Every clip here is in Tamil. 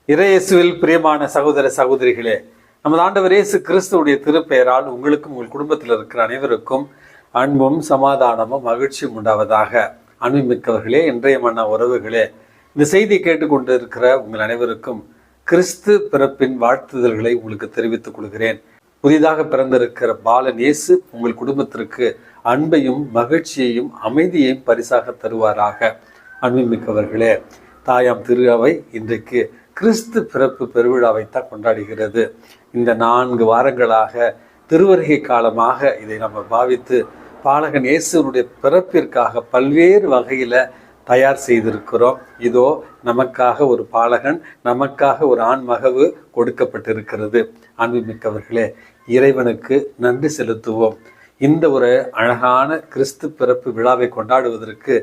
இறையேசுவில் பிரியமான சகோதர சகோதரிகளே, நமது ஆண்டவர் இயேசு கிறிஸ்துவுடைய திருப்பெயரால் உங்களுக்கும் உங்கள் குடும்பத்தில் இருக்கிற அனைவருக்கும் அன்பும் சமாதானமும் மகிழ்ச்சியும் உண்டாவதாக. அன்புமிக்கவர்களே, இன்றைய மன்ன உறவுகளே, இந்த செய்தி கேட்டுக்கொண்டு இருக்கிற உங்கள் அனைவருக்கும் கிறிஸ்து பிறப்பின் வாழ்த்துதல்களை உங்களுக்கு தெரிவித்துக் கொள்கிறேன். புதிதாக பிறந்திருக்கிற பாலன் இயேசு உங்கள் குடும்பத்திற்கு அன்பையும் மகிழ்ச்சியையும் அமைதியையும் பரிசாக தருவாராக. அன்புமிக்கவர்களே, தாயாம் திரு அவை இன்றைக்கு கிறிஸ்து பிறப்பு பெருவிழாவைத்தான் கொண்டாடுகிறது. இந்த 4 வாரங்களாக திருவருகை காலமாக இதை நம்ம பாவித்து பாலகன் இயேசுனுடைய பிறப்பிற்காக பல்வேறு வகையில் தயார் செய்திருக்கிறோம். இதோ நமக்காக ஒரு பாலகன், நமக்காக ஒரு ஆண்மகவு கொடுக்கப்பட்டிருக்கிறது. அன்புமிக்கவர்களே, இறைவனுக்கு நன்றி செலுத்துவோம். இந்த ஒரு அழகான கிறிஸ்து பிறப்பு விழாவை கொண்டாடுவதற்கு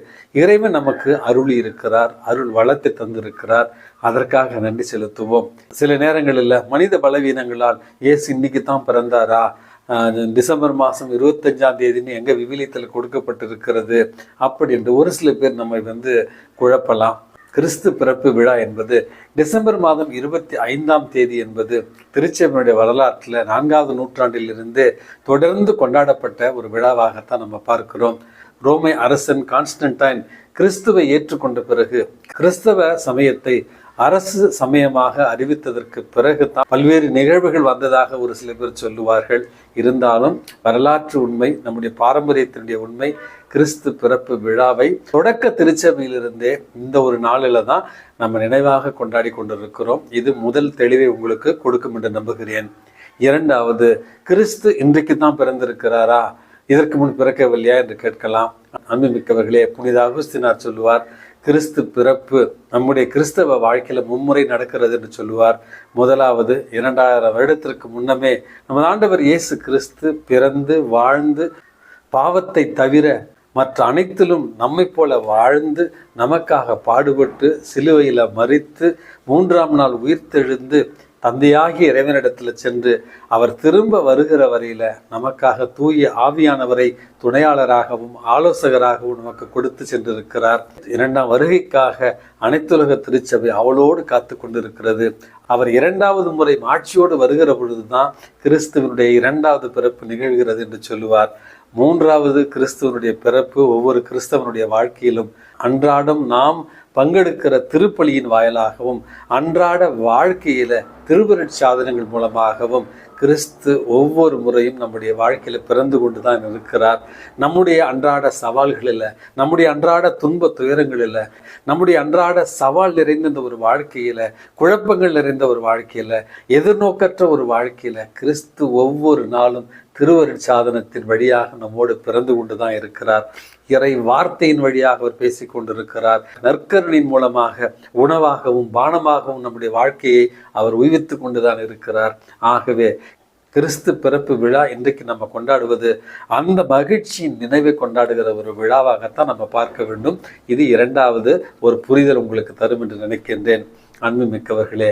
இறைவன் நமக்கு அருள் இருக்கிறார், அருள் வளத்தை தந்திருக்கிறார். அதற்காக நன்றி செலுத்துவோம். சில நேரங்களில் மனித பலவீனங்களால் இயேசு இன்னைக்கு தான் பிறந்தாரா, டிசம்பர் மாதம் 25ஆம் தேதின்னு எங்க விவிலியத்தில் கொடுக்கப்பட்டிருக்கிறது அப்படி என்று ஒரு சில பேர் நம்மை குழப்பலாம். கிறிஸ்து பிறப்பு விழா என்பது டிசம்பர் மாதம் 25ஆம் தேதி என்பது திருச்சபையினுடைய வரலாற்றில் 4வது நூற்றாண்டிலிருந்து தொடர்ந்து கொண்டாடப்பட்ட ஒரு விழாவாகத்தான் நம்ம பார்க்கிறோம். ரோமை அரசன் கான்ஸ்டன்டைன் கிறிஸ்துவை ஏற்றுக்கொண்ட பிறகு கிறிஸ்தவ சமயத்தை அரசு சமயமாக அறிவித்ததற்கு பிறகு தான் பல்வேறு நிகழ்வுகள் வந்ததாக ஒரு சில பேர் சொல்லுவார்கள். இருந்தாலும் வரலாற்று உண்மை, நம்முடைய பாரம்பரியத்தினுடைய உண்மை, கிறிஸ்து பிறப்பு விழாவை தொடக்க திருச்சபையிலிருந்தே இந்த ஒரு நாளில் தான் நம்ம நினைவாக கொண்டாடி கொண்டிருக்கிறோம். இது முதல் தெளிவை உங்களுக்கு கொடுக்கும் என்று நம்புகிறேன். இரண்டாவது, கிறிஸ்து இன்றைக்கு தான் பிறந்திருக்கிறாரா, இதற்கு முன் பிறக்கவில்லையா என்று கேட்கலாம். அன்புமிக்கவர்களே, புனித அகுஸ்தினார் சொல்லுவார், கிறிஸ்து பிறப்பு நம்முடைய கிறிஸ்தவ வாழ்க்கையில மும்முறை நடக்கிறது என்று சொல்லுவார். முதலாவது 2000 வருடத்திற்கு முன்னமே நமது ஆண்டவர் இயேசு கிறிஸ்து பிறந்து வாழ்ந்து பாவத்தை தவிர மற்ற அனைத்திலும் நம்மை போல வாழ்ந்து நமக்காக பாடுபட்டு சிலுவையில் மரித்து 3ஆம் நாள் உயிர்த்தெழுந்து தந்தையாகிய இறைவனிடத்தில் சென்று அவர் திரும்ப வருகிற வரையில நமக்காக தூய ஆவியானவரை துணையாளராகவும் ஆலோசகராகவும் நமக்கு கொடுத்து சென்றிருக்கிறார். 2ஆம் வருகைக்காக அனைத்துலக திருச்சபை அவளோடு காத்து கொண்டிருக்கிறது. அவர் 2வது முறை ஆட்சியோடு வருகிற பொழுதுதான் கிறிஸ்துவனுடைய 2வது பிறப்பு நிகழ்கிறது என்று சொல்லுவார். 3வது கிறிஸ்துவனுடைய பிறப்பு ஒவ்வொரு கிறிஸ்தவனுடைய வாழ்க்கையிலும் அன்றாடம் நாம் பங்கெடுக்கிற திருப்பலியின் வாயிலாகவும் அன்றாட வாழ்க்கையில திருவருட்சாதனங்கள் மூலமாகவும் கிறிஸ்து ஒவ்வொரு முறையும் நம்முடைய வாழ்க்கையில பிறந்து கொண்டு தான் இருக்கிறார். நம்முடைய அன்றாட சவால்களில், நம்முடைய அன்றாட துன்ப துயரங்களில், நம்முடைய அன்றாட சவால் நிறைந்த ஒரு வாழ்க்கையில, குழப்பங்கள் நிறைந்த ஒரு வாழ்க்கையில, எதிர்நோக்கற்ற ஒரு வாழ்க்கையில கிறிஸ்து ஒவ்வொரு நாளும் திருவருட்சாதனத்தின் வழியாக நம்மோடு பிறந்து கொண்டு தான் இருக்கிறார். இறை வார்த்தையின் வழியாக அவர் பேசிக் கொண்டிருக்கிறார். நற்கருணின் மூலமாக உணவாகவும் பானமாகவும் நம்முடைய வாழ்க்கையை அவர் உய்வித்து கொண்டுதான் இருக்கிறார். ஆகவே கிறிஸ்து பிறப்பு விழா இன்றைக்கு நம்ம கொண்டாடுவது அந்த மகிழ்ச்சியின் நினைவை கொண்டாடுகிற ஒரு விழாவாகத்தான் நம்ம பார்க்க வேண்டும். இது 2வது ஒரு புரிதல் உங்களுக்கு தரும் என்று நினைக்கின்றேன். அன்புமிக்கவர்களே,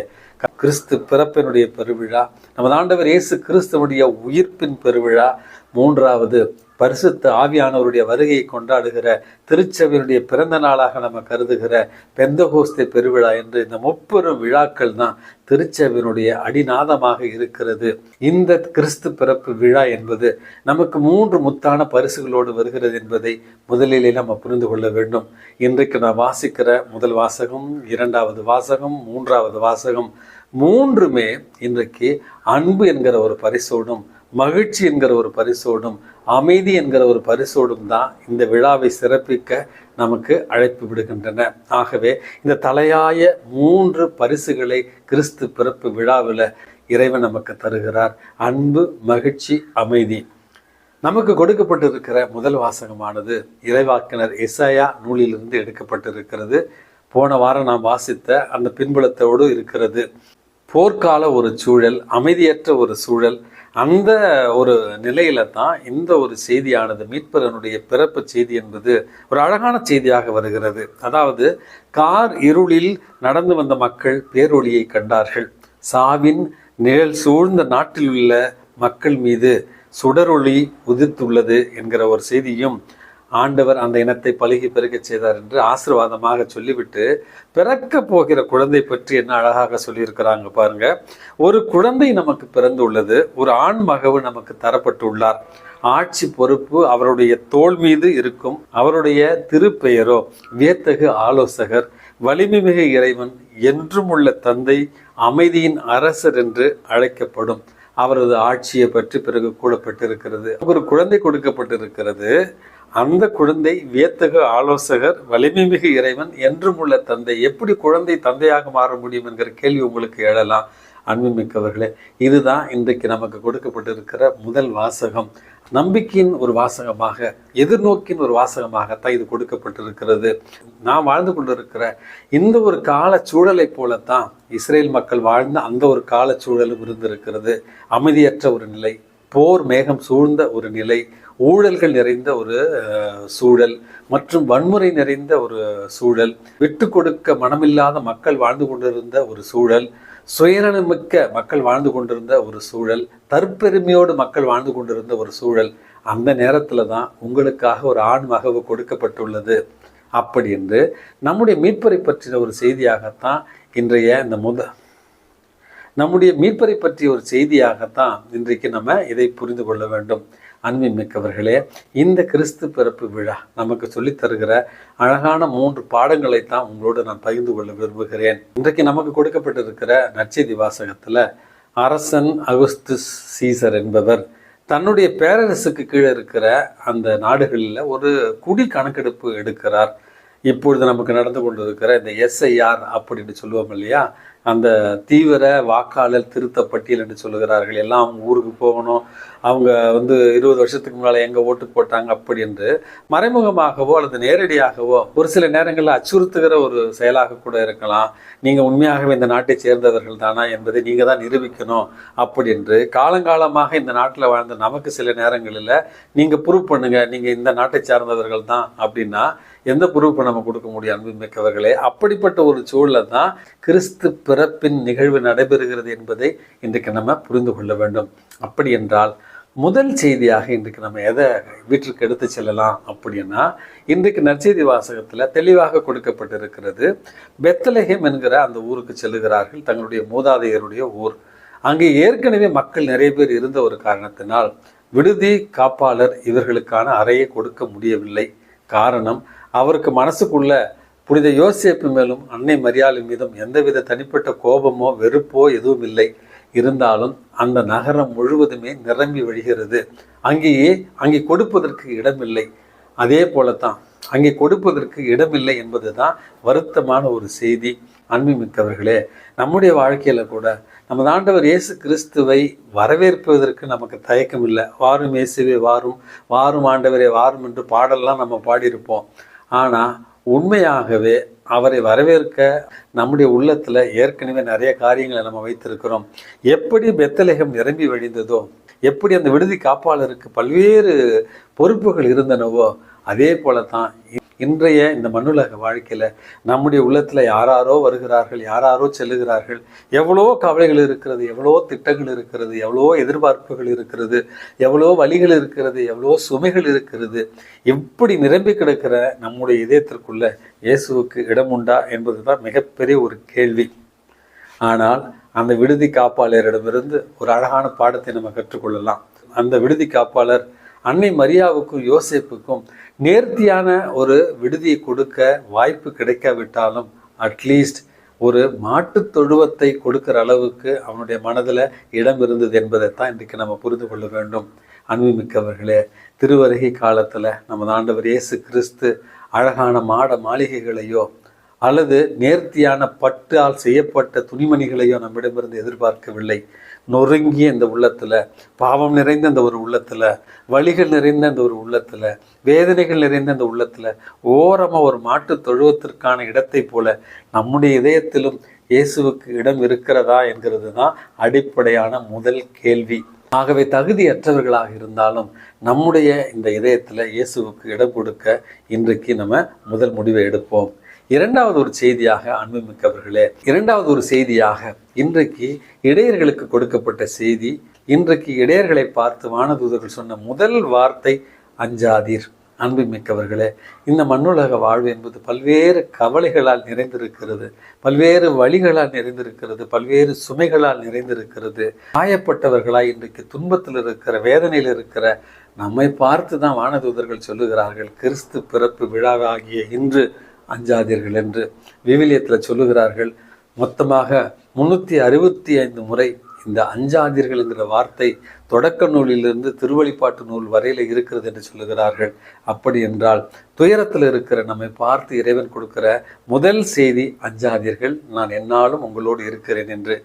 கிறிஸ்து பிறப்பினுடைய பெருவிழா, நமது ஆண்டவர் இயேசு கிறிஸ்துவனுடைய உயிர்ப்பின் பெருவிழா, 3வது பரிசுத்த ஆவியானவருடைய வருகையை கொண்டாடுகிற திருச்சபையினுடைய பிறந்த நாளாக நம்ம கருதுகிற பெந்தகோஸ்தே பெருவிழா என்று இந்த 3 விழாக்கள் தான் திருச்சபையினுடைய அடிநாதமாக இருக்கிறது. இந்த கிறிஸ்து பிறப்பு விழா என்பது நமக்கு 3 முத்தான பரிசுகளோடு வருகிறது என்பதை முதலிலே நம்ம புரிந்து கொள்ள வேண்டும். இன்றைக்கு நான் வாசிக்கிற முதல் வாசகம், 2வது வாசகம், 3வது வாசகம் 3மே இன்றைக்கு அன்பு என்கிற ஒரு பரிசோடும், மகிழ்ச்சி என்கிற ஒரு பரிசோடும், அமைதி என்கிற ஒரு பரிசோடும் தான் இந்த விழாவை சிறப்பிக்க நமக்கு அழைப்பு விடுகின்றன. ஆகவே இந்த தலையாய 3 பரிசுகளை கிறிஸ்து பிறப்பு விழாவில் இறைவன் நமக்கு தருகிறார். அன்பு, மகிழ்ச்சி, அமைதி. நமக்கு கொடுக்கப்பட்டிருக்கிற முதல் வாசகமானது இறைவாக்கினர் எசாயா நூலிலிருந்து எடுக்கப்பட்டிருக்கிறது. போன வாரம் நாம் வாசித்த அந்த பின்புலத்தோடு இருக்கிறது. போர்க்கால ஒரு சூழல், அமைதியற்ற ஒரு சூழல், அந்த ஒரு நிலையில தான் இந்த ஒரு செய்தியானது, மீட்பரனுடைய பிறப்பு செய்தி என்பது ஒரு அழகான செய்தியாக வருகிறது. அதாவது, கார் இருளில் நடந்து வந்த மக்கள் பேரொளியை கண்டார்கள். சாவின் நிழல் சூழ்ந்த நாட்டில் உள்ள மக்கள் மீது சுடரொளி உதிர்த்துள்ளது என்கிற ஒரு செய்தியும், ஆண்டவர் அந்த இனத்தை பலுகி பெருகச் செய்தார் என்று ஆசீர்வாதமாக சொல்லிவிட்டு பிறக்க போகிற குழந்தை பற்றி என்ன அழகாக சொல்லியிருக்கிறாங்க பாருங்க. ஒரு குழந்தை நமக்கு பிறந்துள்ளது, ஒரு ஆண் மகவு நமக்கு தரப்பட்டுள்ளார், ஆட்சி பொறுப்பு அவருடைய தோள் மீது இருக்கும், அவருடைய திருப்பெயரோ வியத்தகு ஆலோசகர், வலிமை மிகு இறைவன், என்றும் உள்ள தந்தை, அமைதியின் அரசர் என்று அழைக்கப்படும். அவரது ஆட்சியை பற்றி பிறகு கூறப்பட்டிருக்கிறது. ஒரு குழந்தை கொடுக்கப்பட்டிருக்கிறது. அந்த குழந்தை வியத்தகு ஆலோசகர், வலிமை மிகு இறைவன், என்றும் உள்ள தந்தை. எப்படி குழந்தை தந்தையாக மாற முடியும் என்கிற கேள்வி உங்களுக்கு எழலாம். அன்புமிக்கவர்களே, இதுதான் இன்றைக்கு நமக்கு கொடுக்கப்பட்டிருக்கிற முதல் வாசகம். நம்பிக்கையின் ஒரு வாசகமாக, எதிர்நோக்கின் ஒரு வாசகமாகத்தான் இது கொடுக்கப்பட்டிருக்கிறது. நாம் வாழ்ந்து கொண்டிருக்கிற இந்த ஒரு கால சூழலை போலத்தான் இஸ்ரேல் மக்கள் வாழ்ந்த அந்த ஒரு கால சூழலும் இருந்திருக்கிறது. அமைதியற்ற ஒரு நிலை, போர் மேகம் சூழ்ந்த ஒரு நிலை, ஊழல்கள் நிறைந்த ஒரு சூழல் மற்றும் வன்முறை நிறைந்த ஒரு சூழல், விட்டு கொடுக்க மனமில்லாத மக்கள் வாழ்ந்து கொண்டிருந்த ஒரு சூழல், சுயநலமிக்க மக்கள் வாழ்ந்து கொண்டிருந்த ஒரு சூழல், தற்பெருமையோடு மக்கள் வாழ்ந்து கொண்டிருந்த ஒரு சூழல். அந்த நேரத்தில் தான் உங்களுக்காக ஒரு ஆண் மகவு கொடுக்கப்பட்டுள்ளது. அப்படி என்று நம்முடைய மீட்பரை பற்றின ஒரு செய்தியாகத்தான் இன்றைய நம்முடைய மீட்பரை பற்றிய ஒரு செய்தியாகத்தான் இன்றைக்கு நம்ம இதை புரிந்து கொள்ள வேண்டும். அன்பின்மிக்கவர்களே, இந்த கிறிஸ்து பிறப்பு விழா நமக்கு சொல்லித் தருகிற அழகான 3 பாடங்களைத்தான் உங்களோடு நான் பகிர்ந்து கொள்ள விரும்புகிறேன். இன்றைக்கு நமக்கு கொடுக்கப்பட்டிருக்கிற நற்செய்தி வாசகத்தில் அரசன் அகுஸ்துஸ் சீசர் என்பவர் தன்னுடைய பேரரசுக்கு கீழே இருக்கிற அந்த நாடுகளில் ஒரு குடி கணக்கெடுப்பு எடுக்கிறார். இப்பொழுது நமக்கு நடந்து கொண்டிருக்கிற இந்த SIR அப்படின்னு சொல்லுவோம் இல்லையா, அந்த தீவிர வாக்காளர் திருத்த பட்டியல் என்று சொல்லுகிறார்கள். எல்லாம் அவங்க ஊருக்கு போகணும், அவங்க 20 வருஷத்துக்கு முன்னால் எங்கே ஓட்டு போட்டாங்க அப்படி என்று மறைமுகமாகவோ அல்லது நேரடியாகவோ ஒரு சில நேரங்களில் அச்சுறுத்துகிற ஒரு செயலாக கூட இருக்கலாம். நீங்கள் உண்மையாகவே இந்த நாட்டை சேர்ந்தவர்கள் தானா என்பதை நீங்கள் தான் நிரூபிக்கணும் அப்படி என்று காலங்காலமாக இந்த நாட்டில் வாழ்ந்த நமக்கு சில நேரங்களில் நீங்கள் ப்ரூவ் பண்ணுங்க, நீங்கள் இந்த நாட்டை சார்ந்தவர்கள் தான் அப்படின்னா எந்த ப்ரூஃபை நம்ம கொடுக்க முடியும்? அன்புமிக்கவர்களே, அப்படிப்பட்ட ஒரு சூழலை தான் கிறிஸ்து பிறப்பின் நிகழ்வு நடைபெறுகிறது என்பதை இன்றைக்கு நம்ம புரிந்து கொள்ள வேண்டும். அப்படி என்றால் முதல் செய்தியாக இன்றைக்கு நம்ம எதை வீட்டிற்கு எடுத்து செல்லலாம் அப்படின்னா, இன்றைக்கு நற்செய்தி வாசகத்தில் தெளிவாக கொடுக்கப்பட்டிருக்கிறது. பெத்லகேம் என்கிற அந்த ஊருக்கு செல்லுகிறார்கள், தங்களுடைய மூதாதையருடைய ஊர். அங்கே ஏற்கனவே மக்கள் நிறைய பேர் இருந்த ஒரு காரணத்தினால் விடுதி காப்பாளர் இவர்களுக்கான அறையை கொடுக்க முடியவில்லை. காரணம், அவருக்கு மனசுக்குள்ள புனித யோசேப்பு மேலும் அன்னை மரியாள் மீதும் எந்தவித தனிப்பட்ட கோபமோ வெறுப்போ எதுவும் இல்லை. இருந்தாலும் அந்த நகரம் முழுவதுமே நிரம்பி வழிகிறது. அங்கே கொடுப்பதற்கு இடமில்லை. அதே போலத்தான் அங்கே கொடுப்பதற்கு இடமில்லை என்பது தான் வருத்தமான ஒரு செய்தி. அன்புமிக்கவர்களே, நம்முடைய வாழ்க்கையில கூட நமது ஆண்டவர் இயேசு கிறிஸ்துவை வரவேற்பதற்கு நமக்கு தயக்கம் இல்லை. வாரும் இயேசுவே வாரும், வாரும் ஆண்டவரே வாரும் என்று பாடலாம் நம்ம பாடியிருப்போம். ஆனால் உண்மையாகவே அவரை வரவேற்க நம்முடைய உள்ளத்தில் ஏற்கனவே நிறைய காரியங்களை நம்ம வைத்திருக்கிறோம். எப்படி பெத்லகேம் நிரம்பி வழிந்ததோ, எப்படி அந்த விடுதி காப்பாளருக்கு பல்வேறு பொறுப்புகள் இருந்தனவோ, அதே போல தான் இன்றைய இந்த மண்ணுலக வாழ்க்கையில் நம்முடைய உள்ளத்தில் யாராரோ வருகிறார்கள், யாராரோ செல்லுகிறார்கள். எவ்வளோ கவலைகள் இருக்கிறது, எவ்வளோ திட்டங்கள் இருக்கிறது, எவ்வளோ எதிர்பார்ப்புகள் இருக்கிறது, எவ்வளோ வழிகள் இருக்கிறது, எவ்வளோ சுமைகள் இருக்கிறது. எப்படி நிரம்பி கிடக்கிற நம்முடைய இதயத்திற்குள்ள இயேசுவுக்கு இடம் உண்டா என்பது தான் மிகப்பெரிய ஒரு கேள்வி. ஆனால் அந்த விடுதி காப்பாளரிடமிருந்து ஒரு அழகான பாடத்தை நம்ம கற்றுக்கொள்ளலாம். அந்த விடுதி காப்பாளர் அன்னை மரியாவுக்கும் யோசேப்புக்கும் நேர்த்தியான ஒரு விடுதியை கொடுக்க வாய்ப்பு கிடைக்காவிட்டாலும் அட்லீஸ்ட் ஒரு மாட்டுத் தொழுவத்தை கொடுக்கிற அளவுக்கு அவனுடைய மனதில் இடம் இருந்தது என்பதைத்தான் இன்றைக்கு நம்ம புரிந்து கொள்ள வேண்டும். அன்புமிக்கவர்களே, திருவருகை காலத்தில் நமது ஆண்டவர் இயேசு கிறிஸ்து அழகான மாட மாளிகைகளையோ அல்லது நேர்த்தியான பட்டால் செய்யப்பட்ட துணிமணிகளையோ நம்மிடமிருந்து எதிர்பார்க்கவில்லை. நொறுங்கிய இந்த உள்ளத்தில், பாவம் நிறைந்த இந்த ஒரு உள்ளத்தில், வலிகள் நிறைந்த இந்த ஒரு உள்ளத்தில், வேதனைகள் நிறைந்த இந்த உள்ளத்தில் ஓரமாக ஒரு மாட்டு தொழுவத்திற்கான இடத்தை போல நம்முடைய இதயத்திலும் இயேசுவுக்கு இடம் இருக்கிறதா என்கிறது தான் அடிப்படையான முதல் கேள்வி. ஆகவே தகுதியற்றவர்களாக இருந்தாலும் நம்முடைய இந்த இதயத்தில் இயேசுவுக்கு இடம் கொடுக்க இன்றைக்கு நம்ம முதல் முடிவை எடுப்போம். இரண்டாவது ஒரு செய்தியாக, அன்புமிக்கவர்களே, இரண்டாவது ஒரு செய்தியாக இன்றைக்கு இடையர்களுக்கு கொடுக்கப்பட்ட செய்தி. இன்றைக்கு இடையர்களை பார்த்து வானதூதர்கள் சொன்ன முதல் வார்த்தை அஞ்சாதீர். அன்பு மிக்கவர்களே, இந்த மண்ணுலக வாழ்வு என்பது பல்வேறு கவலைகளால் நிறைந்திருக்கிறது, பல்வேறு வழிகளால் நிறைந்திருக்கிறது, பல்வேறு சுமைகளால் நிறைந்திருக்கிறது. காயப்பட்டவர்களாய் இன்றைக்கு துன்பத்தில் இருக்கிற, வேதனையில் இருக்கிற நம்மை பார்த்து தான் வானதூதர்கள் சொல்லுகிறார்கள், கிறிஸ்து பிறப்பு விழாவாகிய இன்று அஞ்சாதீர்கள் என்று. விவிலியத்தில் சொல்லுகிறார்கள். மொத்தமாக 365 முறை இந்த அஞ்சாதீர்கள் என்கிற வார்த்தை தொடக்க நூலிலிருந்து திருவழிப்பாட்டு நூல் வரையில் இருக்கிறது என்று சொல்லுகிறார்கள். அப்படி என்றால் துயரத்தில் இருக்கிற நம்மை பார்த்து இறைவன் கொடுக்கிற முதல் செய்தி அஞ்சாதீர்கள், நான் என்னாலும் உங்களோடு இருக்கிறேன் என்று.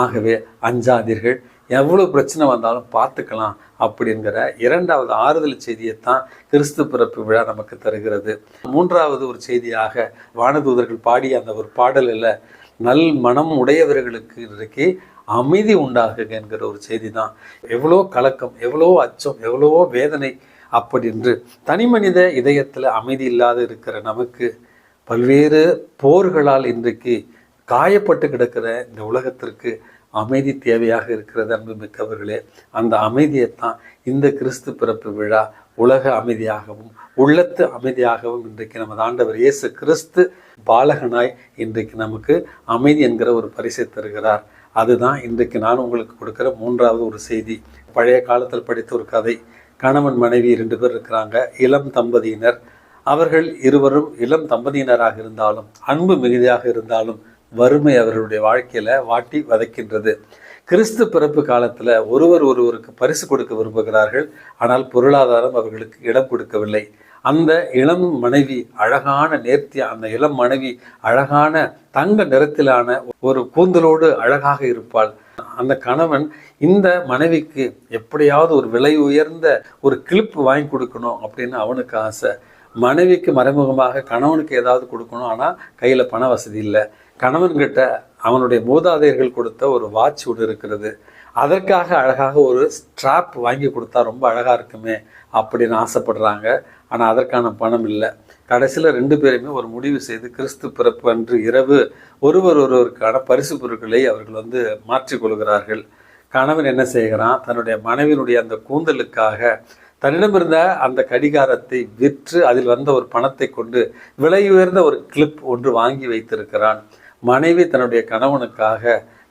ஆகவே அஞ்சாதீர்கள், எவ்வளவு பிரச்சனை வந்தாலும் பார்த்துக்கலாம் அப்படிங்கிற இரண்டாவது ஆறுதல் செய்தியைத்தான் கிறிஸ்து பிறப்பு விழா நமக்கு தருகிறது. மூன்றாவது ஒரு செய்தியாக வானதூதர்கள் பாடிய அந்த ஒரு பாடலில் நல் மனம் உடையவர்களுக்கு இன்றைக்கு அமைதி உண்டாகுக என்கிற ஒரு செய்தி தான். எவ்வளோ கலக்கம், எவ்வளோ அச்சம், எவ்வளவோ வேதனை அப்படி என்று தனி மனித இதயத்தில் அமைதி இல்லாத இருக்கிற நமக்கு பல்வேறு போர்களால் இன்றைக்கு காயப்பட்டு கிடக்கிற இந்த உலகத்திற்கு அமைதி தேவையாக இருக்கிறது. அன்பு மிக்கவர்களே, அந்த அமைதியைத்தான் இந்த கிறிஸ்து பிறப்பு விழா உலக அமைதியாகவும் உள்ளத்து அமைதியாகவும் இன்றைக்கு நமது ஆண்டவர் இயேசு கிறிஸ்து பாலகனாய் இன்றைக்கு நமக்கு அமைதி என்கிற ஒரு பரிசை தருகிறார். அதுதான் இன்றைக்கு நான் உங்களுக்கு கொடுக்கிற மூன்றாவது ஒரு செய்தி. பழைய காலத்தில் படித்த ஒரு கதை. கணவன் மனைவி 2 பேர் இருக்கிறாங்க, இளம் தம்பதியினர். அவர்கள் இருவரும் இளம் தம்பதியினராக இருந்தாலும் அன்பு மிகுதியாக இருந்தாலும் வறுமை அவர்களுடைய வாழ்க்கையில வாட்டி வதைக்கின்றது. கிறிஸ்து பிறப்பு காலத்துல ஒருவருக்கு பரிசு கொடுக்க விரும்புகிறார்கள். ஆனால் பொருளாதாரம் அவர்களுக்கு இடம் கொடுக்கவில்லை. அந்த இளம் மனைவி அழகான நேர்த்தியா, அந்த இளம் மனைவி அழகான தங்க நிறத்திலான ஒரு கூந்தலோடு அழகாக இருப்பாள். அந்த கணவன் இந்த மனைவிக்கு எப்படியாவது ஒரு விலை உயர்ந்த ஒரு கிளிப் வாங்கி கொடுக்கணும் அப்படின்னு அவனுக்கு ஆசை. மனைவிக்கு மறைமுகமாக கணவனுக்கு ஏதாவது கொடுக்கணும், ஆனால் கையில் பண வசதி இல்லை. கணவன்கிட்ட அவனுடைய மூதாதையர்கள் கொடுத்த ஒரு வாட்ச் ஒன்று இருக்கிறது. அதற்காக அழகாக ஒரு ஸ்ட்ராப் வாங்கி கொடுத்தா ரொம்ப அழகாக இருக்குமே அப்படின்னு ஆசைப்படுறாங்க. ஆனால் அதற்கான பணம் இல்லை. கடைசியில் 2 பேருமே ஒரு முடிவு செய்து கிறிஸ்து பிறப்பு அன்று இரவு ஒருவருக்கான பரிசு பொருட்களை அவர்கள் மாற்றிக்கொள்கிறார்கள். கணவன் என்ன செய்கிறான், தன்னுடைய மனைவியினுடைய அந்த கூந்தலுக்காக தன்னிடமிருந்த அந்த கடிகாரத்தை விற்று அதில் வந்த ஒரு பணத்தை கொண்டு விலை உயர்ந்த ஒரு கிளிப் ஒன்று வாங்கி வைத்திருக்கிறான். மனைவி தன்னுடைய கணவனுக்காக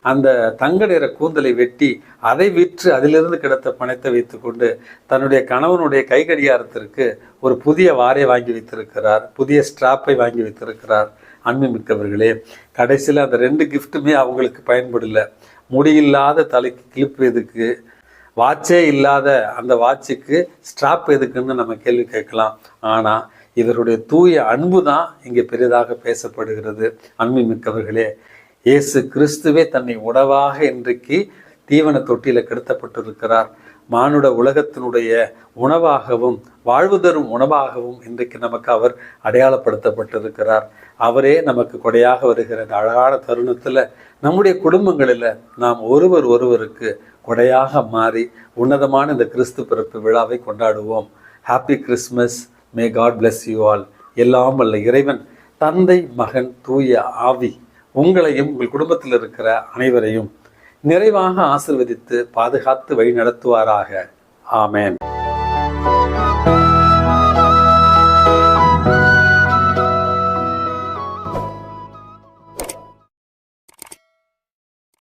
அந்த தங்க நிற கூந்தலை வெட்டி அதை விற்று அதிலிருந்து கிடைத்த பணத்தை வைத்துக்கொண்டு தன்னுடைய கணவனுடைய கை கடிகாரத்திற்கு ஒரு புதிய வாரை வாங்கி வைத்திருக்கிறார், புதிய ஸ்ட்ராப்பை வாங்கி வைத்திருக்கிறார். அன்பு மிக்கவர்களே, கடைசியில் அந்த 2 கிஃப்ட்டுமே அவங்களுக்கு பயன்படல. முடியில்லாத தலைக்கு கிளிப் எதுக்கு, வாட்சே இல்லாத அந்த வாட்சுக்கு ஸ்ட்ராப் எதுக்குன்னு நம்ம கேள்வி கேட்கலாம். ஆனால் இவருடைய தூய அன்பு தான் இங்கே பெரிதாக பேசப்படுகிறது. அன்பு மிக்கவர்களே, இயேசு கிறிஸ்துவே தன்னை உணவாக இன்றைக்கு தீவன தொட்டியில் கிடத்தப்பட்டிருக்கிறார். மானுட உலகத்தினுடைய உணவாகவும் வாழ்வு தரும் உணவாகவும் இன்றைக்கு நமக்கு அவர் அடையாளப்படுத்தப்பட்டிருக்கிறார். அவரே நமக்கு கொடையாக வருகிற இந்த அழகான தருணத்தில் நம்முடைய குடும்பங்களில் நாம் ஒருவருக்கு கொடையாக மாறி உன்னதமான இந்த கிறிஸ்து பிறப்பு விழாவை கொண்டாடுவோம். Happy Christmas. May God bless you all. எல்லாம் வல்ல இறைவன் தந்தை, மகன், தூய ஆவி உங்களையும் உங்கள் குடும்பத்தில் இருக்கிற அனைவரையும் நிறைவாக ஆசீர்வதித்து பாதுகாத்து வழி நடத்துவாராக. ஆமேன்.